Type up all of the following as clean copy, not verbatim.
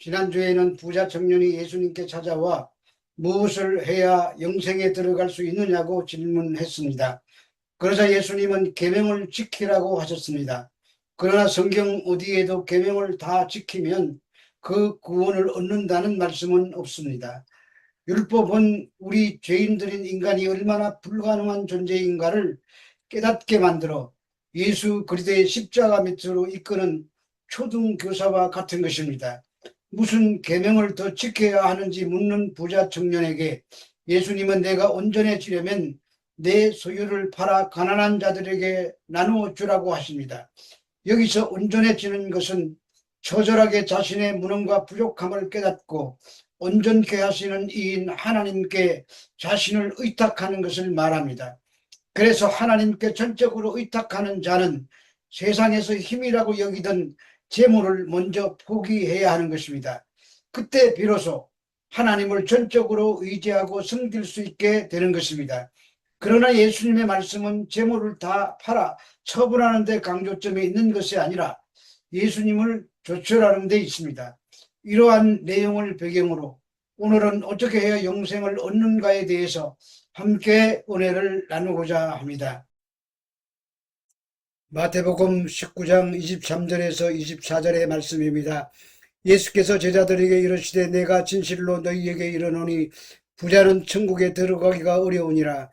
지난주에는 부자 청년이 예수님께 찾아와 무엇을 해야 영생에 들어갈 수 있느냐고 질문했습니다. 그러자 예수님은 계명을 지키라고 하셨습니다. 그러나 성경 어디에도 계명을 다 지키면 그 구원을 얻는다는 말씀은 없습니다. 율법은 우리 죄인들인 인간이 얼마나 불가능한 존재인가를 깨닫게 만들어 예수 그리스도의 십자가 밑으로 이끄는 초등교사와 같은 것입니다. 무슨 계명을 더 지켜야 하는지 묻는 부자 청년에게 예수님은 내가 온전해지려면 내 소유를 팔아 가난한 자들에게 나누어 주라고 하십니다. 여기서 온전해지는 것은 처절하게 자신의 무능과 부족함을 깨닫고 온전케 하시는 이인 하나님께 자신을 의탁하는 것을 말합니다. 그래서 하나님께 전적으로 의탁하는 자는 세상에서 힘이라고 여기던 재물을 먼저 포기해야 하는 것입니다. 그때 비로소 하나님을 전적으로 의지하고 섬길 수 있게 되는 것입니다. 그러나 예수님의 말씀은 재물을 다 팔아 처분하는 데 강조점이 있는 것이 아니라 예수님을 조철하는 데 있습니다. 이러한 내용을 배경으로 오늘은 어떻게 해야 영생을 얻는가에 대해서 함께 은혜를 나누고자 합니다. 마태복음 19장 23절에서 24절의 말씀입니다. 예수께서 제자들에게 이르시되 내가 진실로 너희에게 이르노니 부자는 천국에 들어가기가 어려우니라.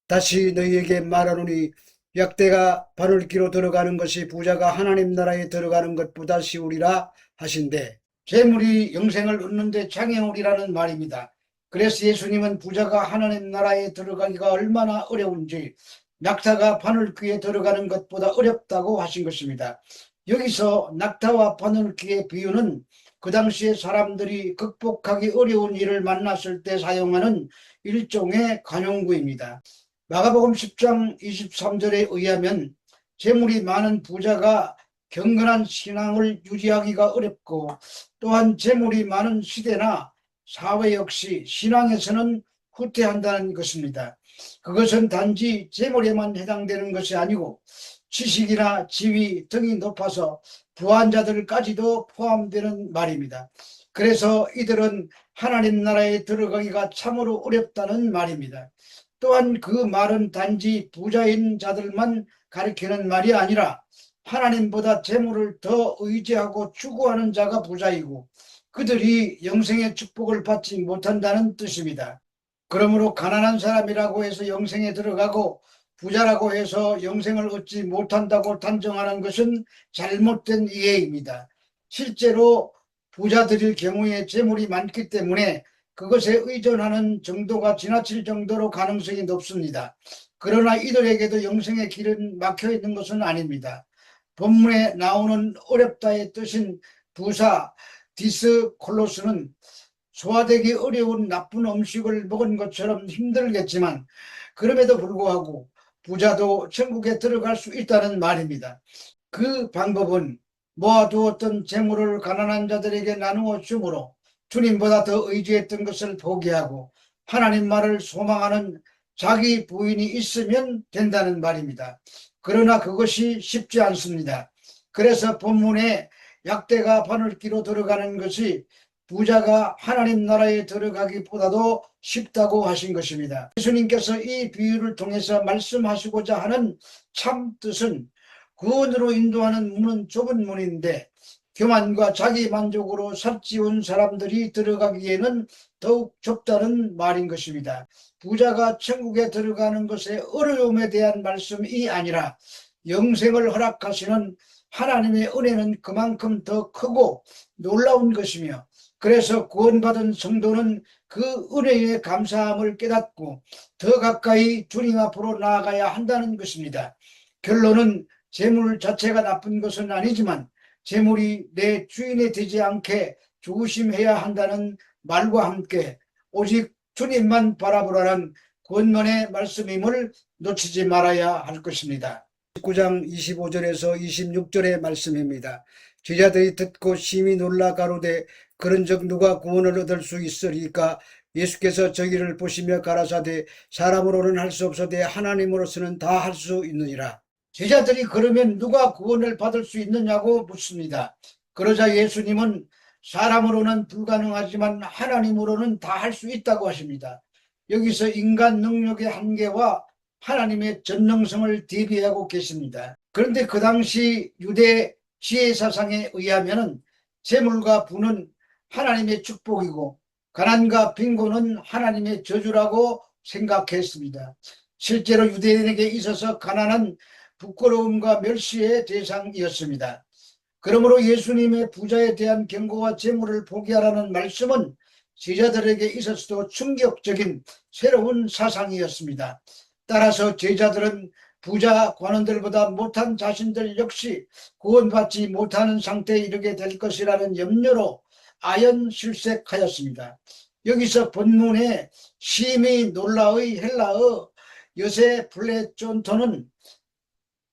다시 너희에게 말하노니 약대가 바늘기로 들어가는 것이 부자가 하나님 나라에 들어가는 것보다 쉬우리라 하신대. 재물이 영생을 얻는 데 장애물이라는 말입니다. 그래서 예수님은 부자가 하나님 나라에 들어가기가 얼마나 어려운지 낙타가 바늘귀에 들어가는 것보다 어렵다고 하신 것입니다. 여기서 낙타와 바늘귀의 비유는 그 당시에 사람들이 극복하기 어려운 일을 만났을 때 사용하는 일종의 관용구입니다. 마가복음 10장 23절에 의하면 재물이 많은 부자가 경건한 신앙을 유지하기가 어렵고 또한 재물이 많은 시대나 사회 역시 신앙에서는 후퇴한다는 것입니다. 그것은 단지 재물에만 해당되는 것이 아니고 지식이나 지위 등이 높아서 부한 자들까지도 포함되는 말입니다. 그래서 이들은 하나님 나라에 들어가기가 참으로 어렵다는 말입니다. 또한 그 말은 단지 부자인 자들만 가리키는 말이 아니라 하나님보다 재물을 더 의지하고 추구하는 자가 부자이고 그들이 영생의 축복을 받지 못한다는 뜻입니다. 그러므로 가난한 사람이라고 해서 영생에 들어가고 부자라고 해서 영생을 얻지 못한다고 단정하는 것은 잘못된 이해입니다. 실제로 부자들일 경우에 재물이 많기 때문에 그것에 의존하는 정도가 지나칠 정도로 가능성이 높습니다. 그러나 이들에게도 영생의 길은 막혀 있는 것은 아닙니다. 본문에 나오는 어렵다의 뜻인 부사 디스콜로스는 소화되기 어려운 나쁜 음식을 먹은 것처럼 힘들겠지만 그럼에도 불구하고 부자도 천국에 들어갈 수 있다는 말입니다. 그 방법은 모아두었던 재물을 가난한 자들에게 나누어 주므로 주님보다 더 의지했던 것을 포기하고 하나님 말을 소망하는 자기 부인이 있으면 된다는 말입니다. 그러나 그것이 쉽지 않습니다. 그래서 본문에 약대가 바늘기로 들어가는 것이 부자가 하나님 나라에 들어가기보다도 쉽다고 하신 것입니다. 예수님께서 이 비유를 통해서 말씀하시고자 하는 참 뜻은 구원으로 인도하는 문은 좁은 문인데 교만과 자기 만족으로 살찌운 사람들이 들어가기에는 더욱 좁다는 말인 것입니다. 부자가 천국에 들어가는 것의 어려움에 대한 말씀이 아니라 영생을 허락하시는 하나님의 은혜는 그만큼 더 크고 놀라운 것이며 그래서 구원받은 성도는 그 은혜의 감사함을 깨닫고 더 가까이 주님 앞으로 나아가야 한다는 것입니다. 결론은 재물 자체가 나쁜 것은 아니지만 재물이 내 주인이 되지 않게 조심해야 한다는 말과 함께 오직 주님만 바라보라는 구원론의 말씀임을 놓치지 말아야 할 것입니다. 19장 25절에서 26절의 말씀입니다. 제자들이 듣고 심히 놀라 가로되 그런즉 누가 구원을 얻을 수 있으리까? 예수께서 저희를 보시며 가라사대 사람으로는 할 수 없으되 하나님으로서는 다 할 수 있느니라. 제자들이 그러면 누가 구원을 받을 수 있느냐고 묻습니다. 그러자 예수님은 사람으로는 불가능하지만 하나님으로는 다 할 수 있다고 하십니다. 여기서 인간 능력의 한계와 하나님의 전능성을 대비하고 계십니다. 그런데 그 당시 유대 지혜 사상에 의하면 재물과 부는 하나님의 축복이고 가난과 빈곤은 하나님의 저주라고 생각했습니다. 실제로 유대인에게 있어서 가난은 부끄러움과 멸시의 대상이었습니다. 그러므로 예수님의 부자에 대한 경고와 재물을 포기하라는 말씀은 제자들에게 있어서도 충격적인 새로운 사상이었습니다. 따라서 제자들은 부자 관원들보다 못한 자신들 역시 구원받지 못하는 상태에 이르게 될 것이라는 염려로 아연실색하였습니다. 여기서 본문에 심히 놀라의 헬라어 여세 플레존토는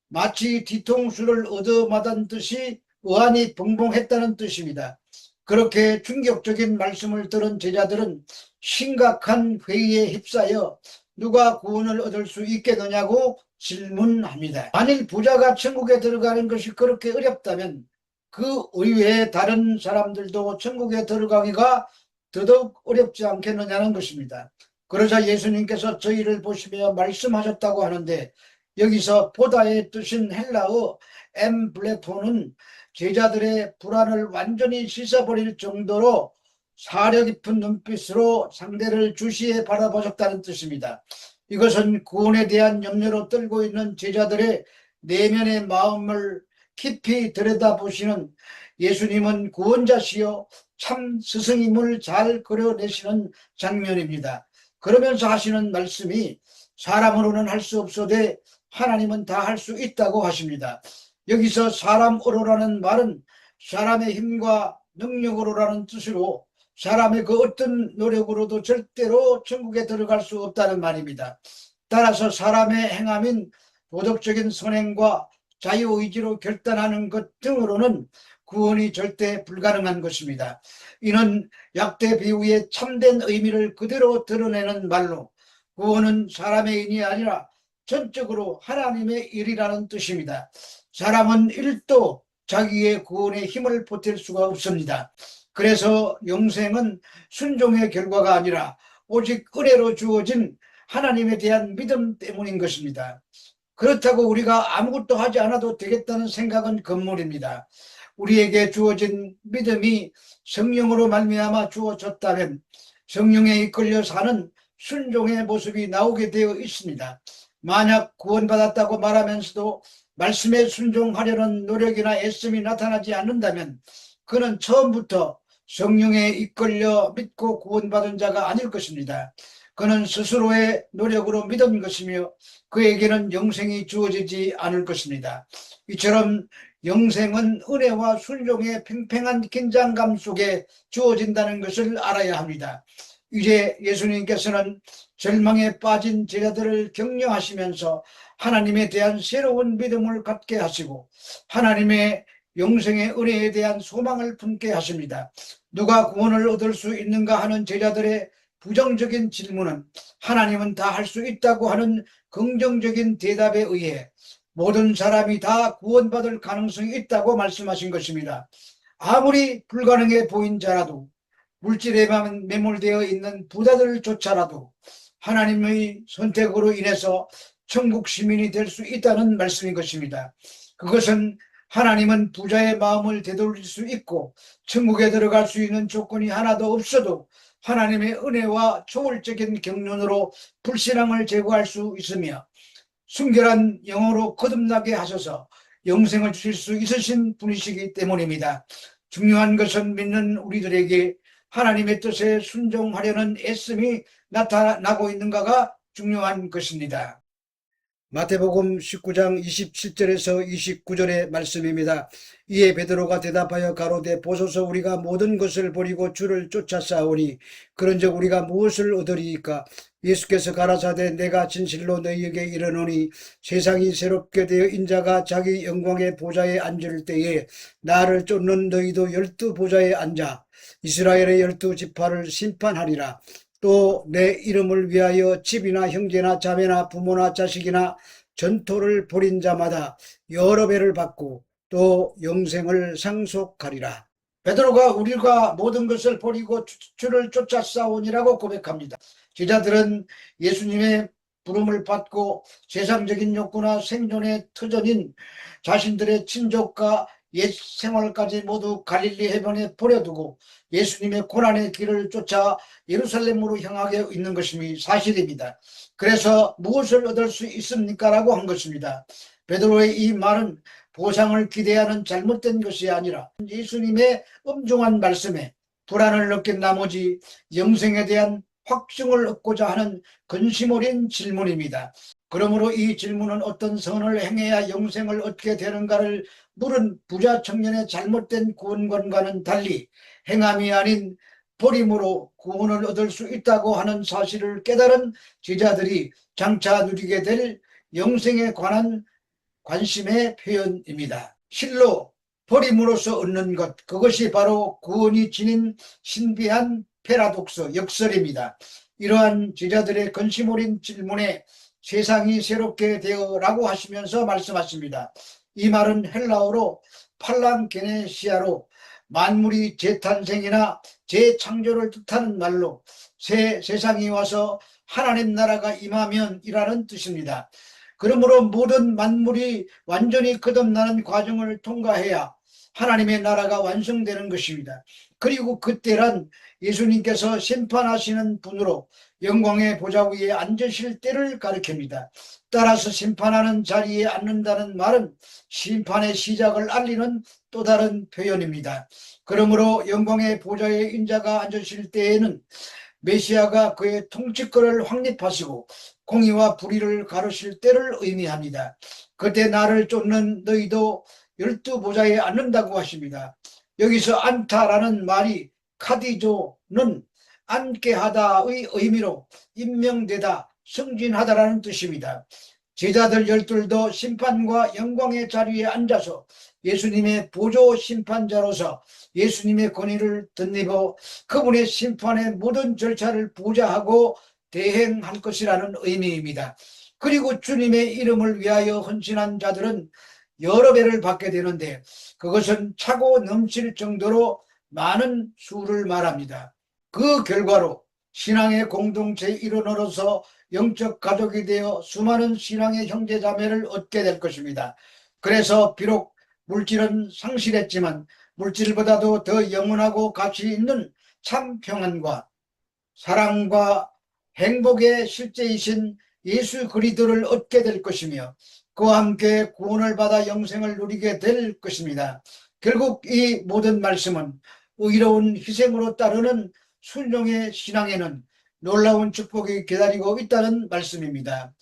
마치 뒤통수를 얻어맞은 듯이 의안이 벙벙했다는 뜻입니다. 그렇게 충격적인 말씀을 들은 제자들은 심각한 회의에 휩싸여 누가 구원을 얻을 수 있겠느냐고 질문합니다. 만일 부자가 천국에 들어가는 것이 그렇게 어렵다면 그 의외의 다른 사람들도 천국에 들어가기가 더더욱 어렵지 않겠느냐는 것입니다. 그러자 예수님께서 저희를 보시며 말씀하셨다고 하는데 여기서 보다의 뜻인 헬라어 엠블레토는 제자들의 불안을 완전히 씻어버릴 정도로 사려 깊은 눈빛으로 상대를 주시해 바라보셨다는 뜻입니다. 이것은 구원에 대한 염려로 떨고 있는 제자들의 내면의 마음을 깊이 들여다보시는 예수님은 구원자시요 참 스승임을 잘 그려내시는 장면입니다. 그러면서 하시는 말씀이 사람으로는 할 수 없어도 하나님은 다 할 수 있다고 하십니다. 여기서 사람으로라는 말은 사람의 힘과 능력으로라는 뜻으로 사람의 그 어떤 노력으로도 절대로 천국에 들어갈 수 없다는 말입니다. 따라서 사람의 행함인 도덕적인 선행과 자유의지로 결단하는 것 등으로는 구원이 절대 불가능한 것입니다. 이는 약대 비유의 참된 의미를 그대로 드러내는 말로 구원은 사람의 일이 아니라 전적으로 하나님의 일이라는 뜻입니다. 사람은 1도 자기의 구원에 힘을 보탤 수가 없습니다. 그래서 영생은 순종의 결과가 아니라 오직 은혜로 주어진 하나님에 대한 믿음 때문인 것입니다. 그렇다고 우리가 아무것도 하지 않아도 되겠다는 생각은 금물입니다. 우리에게 주어진 믿음이 성령으로 말미암아 주어졌다면 성령에 이끌려 사는 순종의 모습이 나오게 되어 있습니다. 만약 구원받았다고 말하면서도 말씀에 순종하려는 노력이나 애씀이 나타나지 않는다면 그는 처음부터 성령에 이끌려 믿고 구원받은 자가 아닐 것입니다. 그는 스스로의 노력으로 믿은 것이며 그에게는 영생이 주어지지 않을 것입니다. 이처럼 영생은 은혜와 순종의 팽팽한 긴장감 속에 주어진다는 것을 알아야 합니다. 이제 예수님께서는 절망에 빠진 제자들을 격려하시면서 하나님에 대한 새로운 믿음을 갖게 하시고 하나님의 영생의 은혜에 대한 소망을 품게 하십니다. 누가 구원을 얻을 수 있는가 하는 제자들의 부정적인 질문은 하나님은 다 할 수 있다고 하는 긍정적인 대답에 의해 모든 사람이 다 구원받을 가능성이 있다고 말씀하신 것입니다. 아무리 불가능해 보인 자라도 물질에만 매몰되어 있는 부자들을 쫓아라도 하나님의 선택으로 인해서 천국 시민이 될 수 있다는 말씀인 것입니다. 그것은 하나님은 부자의 마음을 되돌릴 수 있고 천국에 들어갈 수 있는 조건이 하나도 없어도 하나님의 은혜와 초월적인 경륜으로 불신앙을 제거할 수 있으며 순결한 영으로 거듭나게 하셔서 영생을 주실 수 있으신 분이시기 때문입니다. 중요한 것은 믿는 우리들에게 하나님의 뜻에 순종하려는 애씀이 나타나고 있는가가 중요한 것입니다. 마태복음 19장 27절에서 29절의 말씀입니다. 이에 베드로가 대답하여 가로되 보소서 우리가 모든 것을 버리고 주를 쫓아싸오니 그런즉 우리가 무엇을 얻으리이까? 예수께서 가라사대 내가 진실로 너희에게 이르노니 세상이 새롭게 되어 인자가 자기 영광의 보좌에 앉을 때에 나를 쫓는 너희도 12 보좌에 앉아 이스라엘의 12 지파를 심판하리라. 또 내 이름을 위하여 집이나 형제나 자매나 부모나 자식이나 전토를 벌인 자마다 여러 배를 받고 또 영생을 상속하리라. 베드로가 우리가 모든 것을 버리고 주를 쫓아 싸우니라고 고백합니다. 제자들은 예수님의 부름을 받고 세상적인 욕구나 생존의 터전인 자신들의 친족과 옛 생활까지 모두 갈릴리 해변에 버려두고 예수님의 고난의 길을 쫓아 예루살렘으로 향하게 있는 것이 사실입니다. 그래서 무엇을 얻을 수 있습니까? 라고 한 것입니다. 베드로의 이 말은 보상을 기대하는 잘못된 것이 아니라 예수님의 엄중한 말씀에 불안을 느낀 나머지 영생에 대한 확증을 얻고자 하는 근심 어린 질문입니다. 그러므로 이 질문은 어떤 선을 행해야 영생을 얻게 되는가를 물은 부자 청년의 잘못된 구원관과는 달리 행함이 아닌 버림으로 구원을 얻을 수 있다고 하는 사실을 깨달은 제자들이 장차 누리게 될 영생에 관한 관심의 표현입니다. 실로 버림으로써 얻는 것, 그것이 바로 구원이 지닌 신비한 패러독스, 역설입니다. 이러한 제자들의 근심 어린 질문에 세상이 새롭게 되어라고 하시면서 말씀하십니다. 이 말은 헬라어로 팔랑게네시아로 만물이 재탄생이나 재창조를 뜻하는 말로 새 세상이 와서 하나님 나라가 임하면이라는 뜻입니다. 그러므로 모든 만물이 완전히 거듭나는 과정을 통과해야 하나님의 나라가 완성되는 것입니다. 그리고 그때란 예수님께서 심판하시는 분으로 영광의 보좌 위에 앉으실 때를 가리킵니다. 따라서 심판하는 자리에 앉는다는 말은 심판의 시작을 알리는 또 다른 표현입니다. 그러므로 영광의 보좌에 인자가 앉으실 때에는 메시아가 그의 통치권을 확립하시고 공의와 불의를 가르실 때를 의미합니다. 그때 나를 쫓는 너희도 12보좌에 앉는다고 하십니다. 여기서 앉다라는 말이 카디조는 앉게 하다의 의미로 임명되다, 승진하다라는 뜻입니다. 제자들 12도 심판과 영광의 자리에 앉아서 예수님의 보조 심판자로서 예수님의 권위를 덧입어 그분의 심판의 모든 절차를 보좌하고 대행할 것이라는 의미입니다. 그리고 주님의 이름을 위하여 헌신한 자들은 여러 배를 받게 되는데 그것은 차고 넘칠 정도로 많은 수를 말합니다. 그 결과로 신앙의 공동체의 일원으로서 영적 가족이 되어 수많은 신앙의 형제자매를 얻게 될 것입니다. 그래서 비록 물질은 상실했지만 물질보다도 더 영원하고 가치 있는 참 평안과 사랑과 행복의 실제이신 예수 그리스도를 얻게 될 것이며 그와 함께 구원을 받아 영생을 누리게 될 것입니다. 결국 이 모든 말씀은 의로운 희생으로 따르는 순종의 신앙에는 놀라운 축복이 기다리고 있다는 말씀입니다.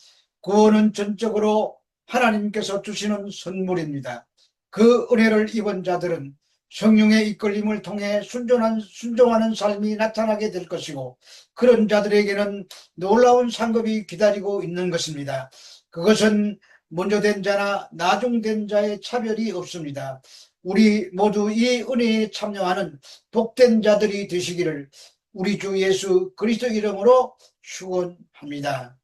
구원은 전적으로 하나님께서 주시는 선물입니다. 그 은혜를 입은 자들은 성령의 이끌림을 통해 순종하는 삶이 나타나게 될 것이고 그런 자들에게는 놀라운 상급이 기다리고 있는 것입니다. 그것은 먼저 된 자나 나중된 자의 차별이 없습니다. 우리 모두 이 은혜에 참여하는 복된 자들이 되시기를 우리 주 예수 그리스도 이름으로 축원합니다.